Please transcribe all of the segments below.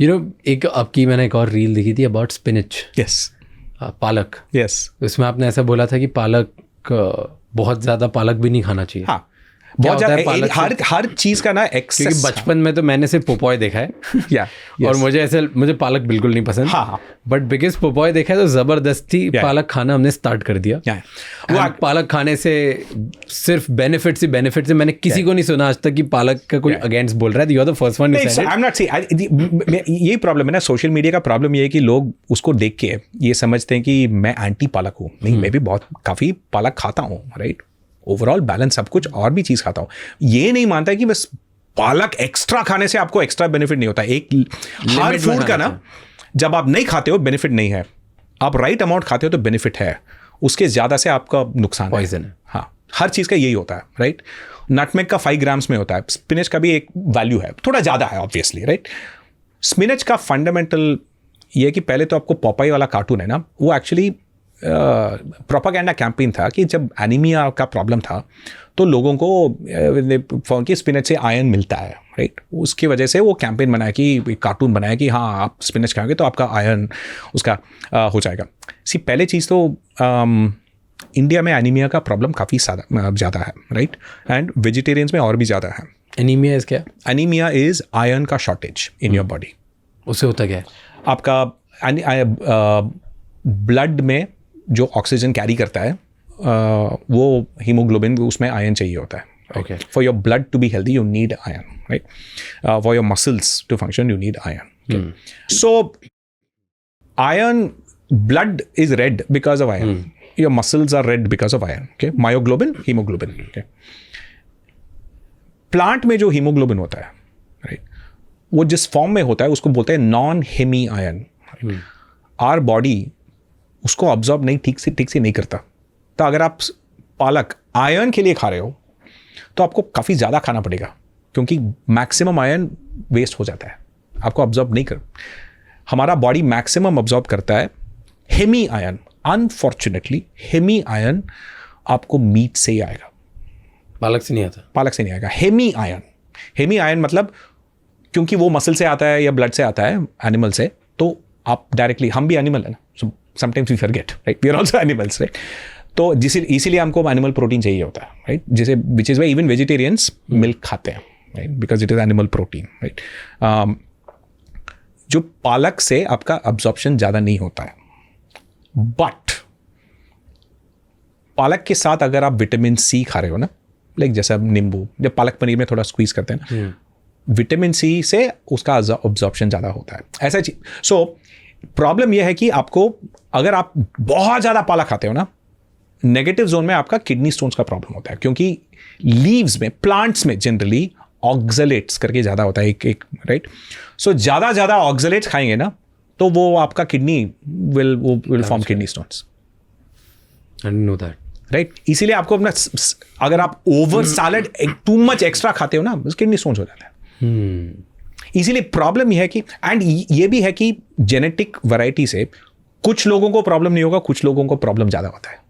एक आपकी मैंने एक और रील देखी थी अबाउट स्पिनच, पालक। उसमें आपने ऐसा बोला था कि पालक, बहुत ज़्यादा पालक भी नहीं खाना चाहिए। हाँ, बहुत ज़्यादा हर चीज़ का ना एक्सेस। क्योंकि बचपन में तो मैंने सिर्फ पोपॉय देखा है और मुझे पालक बिल्कुल नहीं पसंद। बट बिकॉज पोपॉय देखा है तो ज़बरदस्ती पालक खाना हमने स्टार्ट कर दिया। वो पालक खाने से सिर्फ बेनिफिट्स ही बेनिफिट्स है। मैंने किसी को नहीं सुना आज तक कि पालक का कोई अगेंस्ट बोल रहा है। You are the first one. ये प्रॉब्लम है ना, सोशल मीडिया का प्रॉब्लम ये है कि लोग उसको देख के ये समझते हैं कि मैं एंटी पालक हूँ। नहीं, मैं भी काफ़ी पालक खाता हूँ, राइट। ओवरऑल बैलेंस सब कुछ और भी चीज़ खाता हूँ। ये नहीं मानता कि बस पालक एक्स्ट्रा खाने से आपको एक्स्ट्रा बेनिफिट नहीं होता। एक हर फूड का ना, जब आप नहीं खाते हो बेनिफिट नहीं है, आप राइट अमाउंट खाते हो तो बेनिफिट है, उसके ज़्यादा से आपका नुकसान पॉइजन है। हाँ, हर चीज़ का यही होता है, राइट। नटमेग का 5 ग्राम्स में होता है, स्पिनच का भी एक वैल्यू है, थोड़ा ज़्यादा है ऑब्वियसली, राइट। स्पिनच का फंडामेंटल ये है कि पहले तो आपको पॉपाई वाला कार्टून है ना, वो एक्चुअली प्रोपागेंडा कैंपेन था कि जब एनीमिया का प्रॉब्लम था तो लोगों को कि स्पिनच से आयरन मिलता है, राइट। उसकी वजह से वो कैंपेन बनाया कि कार्टून बनाया कि हाँ, आप स्पिनच खाओगे तो आपका आयरन उसका हो जाएगा। पहले चीज़ तो इंडिया में एनीमिया का प्रॉब्लम काफ़ी ज़्यादा है, राइट। एंड वेजिटेरियंस में और भी ज़्यादा है। एनीमिया इज़ क्या? एनीमिया इज़ आयरन का शॉर्टेज इन योर बॉडी। उससे होता क्या है? आपका ब्लड में जो ऑक्सीजन कैरी करता है वो हीमोग्लोबिन, उसमें आयरन चाहिए होता है। Okay. For your blood to be healthy, you need iron, right? For your muscles to function, you need iron. Okay? So, iron, blood is red because of iron. Your muscles are red because of iron. Okay? Myoglobin, hemoglobin. Okay? Plant में जो haemoglobin होता है, right, वो जिस form में होता है उसको बोलते हैं non heme iron. Our body उसको ऑब्जॉर्ब ठीक से नहीं करता। तो अगर आप पालक आयरन के लिए खा रहे हो तो आपको काफ़ी ज़्यादा खाना पड़ेगा, क्योंकि मैक्सिमम आयरन वेस्ट हो जाता है, आपको ऑब्जॉर्ब नहीं कर। हमारा बॉडी मैक्सिमम ऑब्जॉर्ब करता है heme iron. Unfortunately heme iron आपको मीट से ही आएगा, पालक से नहीं आता। पालक से नहीं आएगा हेमी आयरन मतलब क्योंकि वो मसल से आता है या ब्लड से आता है, एनिमल से, तो आप डायरेक्टली, हम भी एनिमल है ना, so sometimes we forget, right, we are also animals, right. तो इसीलिए हमको एनिमल प्रोटीन चाहिए होता है, राइट, जिसे which is why even vegetarians milk खाते हैं, right, because it is animal protein, right. जो पालक से आपका अब्जॉर्प्शन ज़्यादा नहीं होता है, बट पालक के साथ अगर आप विटामिन सी खा रहे हो ना, लाइक जैसे अब नींबू, जब पालक पनीर में थोड़ा स्क्वीज करते हैं ना, विटामिन सी से उसका अब्जॉर्प्शन ज़्यादा होता है, ऐसा चीज। सो प्रॉब्लम यह है कि आपको, अगर आप बहुत ज़्यादा पालक खाते हो ना, नेगेटिव जोन में आपका किडनी स्टोन्स का प्रॉब्लम होता है, क्योंकि लीव्स में, प्लांट्स में जनरली ऑक्सलेट्स करके ज़्यादा होता है, एक राइट। सो ज़्यादा ऑक्सलेट्स खाएंगे ना तो वो आपका kidney will form kidney stones. I didn't know that, right. इसीलिए आपको अपना, अगर आप over salad too much extra खाते हो ना, किडनी स्टोन्स हो जाता है। इसीलिए प्रॉब्लम यह है कि, एंड ये भी है कि जेनेटिक वैरायटी से कुछ लोगों को प्रॉब्लम नहीं होगा, कुछ लोगों को प्रॉब्लम ज़्यादा होता है।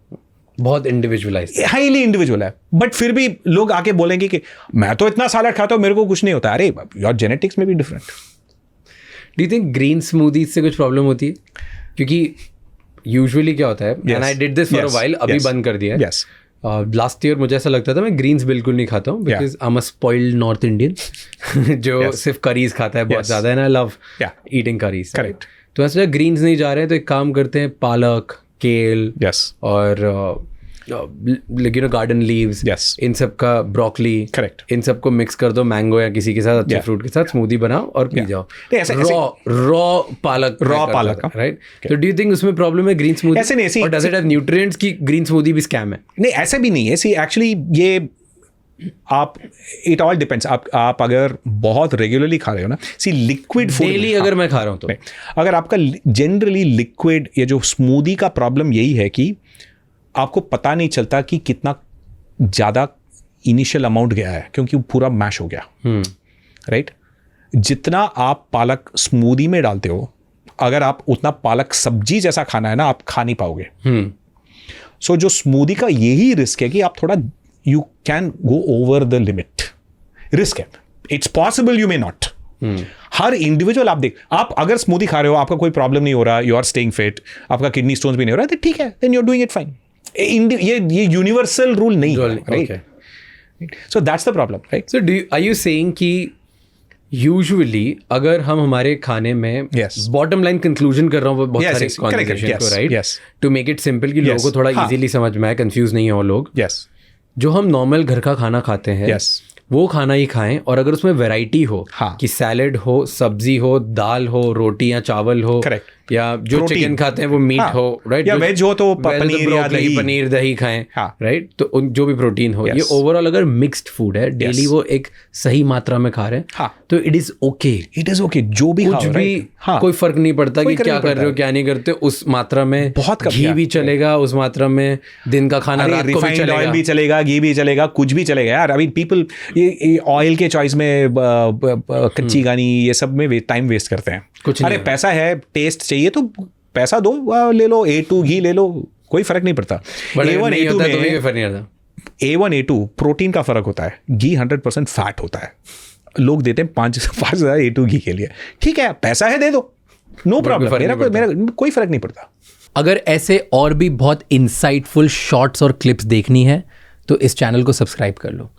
बहुत इंडिविजुअलाइज्ड, हाईली इंडिविजुअल है। बट फिर भी लोग आके बोलेंगे कि मैं तो इतना सैलेड खाता हूँ, मेरे को कुछ नहीं होता। अरे योर जेनेटिक्स में भी different. Do you think green smoothies से कुछ प्रॉब्लम होती है? क्योंकि यूजुअली क्या होता है, and I did this for a while, अभी बंद कर दिया है। लास्ट ईयर मुझे ऐसा लगता था मैं ग्रीन्स बिल्कुल नहीं खाता हूँ, because I am a spoiled north Indian जो सिर्फ करीज खाता है बहुत ज़्यादा, and I love eating curries. Correct. तो ऐसा ग्रीन्स नहीं जा रहे हैं तो एक काम करते हैं, पालक, केल और गार्डन लीव्स, इन सब का ब्रोकली, करेक्ट, इन सबको मिक्स कर दो मैंगो या किसी के साथ, अच्छे फ्रूट के साथ स्मूदी बनाओ और पी जाओ। रॉ पालक, राइट। तो डू यू थिंक उसमें प्रॉब्लम है ग्रीन स्मूदी? ऐसे नहीं, और डज इट हैव न्यूट्रिएंट्स की ग्रीन स्मूदी भी स्कैम है? नहीं, ऐसे भी नहीं है। सी एक्चुअली ये आप, इट ऑल डिपेंड्स। आप अगर बहुत रेगुलरली खा रहे हो ना, सी लिक्विड फूड डेली अगर मैं खा रहा हूँ तो, अगर आपका जनरली लिक्विड, ये जो स्मूदी का प्रॉब्लम यही है कि आपको पता नहीं चलता कि कितना ज़्यादा इनिशियल अमाउंट गया है, क्योंकि पूरा मैश हो गया, राइट। जितना आप पालक स्मूदी में डालते हो, अगर आप उतना पालक सब्जी जैसा खाना है ना, आप खा नहीं पाओगे। सो जो स्मूदी का यही रिस्क है कि आप थोड़ा, you can go over the limit, risk है। It's possible, you may not. हर इंडिविजुअल आप देख, आप अगर स्मूदी खा रहे हो, आपका कोई प्रॉब्लम नहीं हो रहा, यू आर स्टेइंग फिट, आपका किडनी स्टोन्स भी नहीं हो रहा, तो ठीक है, then you are doing it fine. ये यूनिवर्सल रूल नहीं है, right? So that's the problem, right? So are you saying कि यूजुअली अगर हम हमारे खाने में बॉटम लाइन कंक्लूजन कर रहा हूँ बहुत सारे कॉन्वर्सेशन को, right, to make it simple कि लोगों को थोड़ा इजीली समझ में आए, कंफ्यूज नहीं हो लोग, जो हम नॉर्मल घर का खाना खाते हैं वो खाना ही खाएं, और अगर उसमें वैरायटी हो कि सैलेड हो, सब्जी हो, दाल हो, रोटी या चावल हो, या जो चिकन खाते हैं वो मीट हो, राइट, या वेज हो तो पनीर या दही, पनीर दही खाएं, राइट, तो जो भी प्रोटीन हो, ये ओवरऑल अगर मिक्स्ड फूड है, डेली वो एक सही मात्रा में खा रहे हैं, तो इट इज ओके, जो भी कुछ भी कोई फर्क नहीं पड़ता कि क्या कर रहे हो क्या नहीं करते, उस मात्रा में बहुत घी भी चलेगा, उस मात्रा में दिन का खाना, रात को भी ऑयल भी चलेगा, घी भी चलेगा, कुछ भी चलेगा यार. अभी पीपल ये ऑयल के चॉइस में कच्ची गानी ये सब में टाइम वेस्ट करते हैं. अरे पैसा है, टेस्ट चाहिए तो पैसा दो, ले लो, A2 घी ले लो, कोई फर्क नहीं पड़ता. A1 A2 प्रोटीन का फर्क होता है, घी 100% फैट होता है. लोग देते हैं 5,000 A2 घी के लिए, ठीक है, पैसा है दे दो, नो प्रॉब्लम, मेरा कोई फर्क नहीं पड़ता. अगर ऐसे और भी बहुत इंसाइटफुल शॉर्ट्स और क्लिप्स देखनी है तो इस चैनल को सब्सक्राइब कर लो.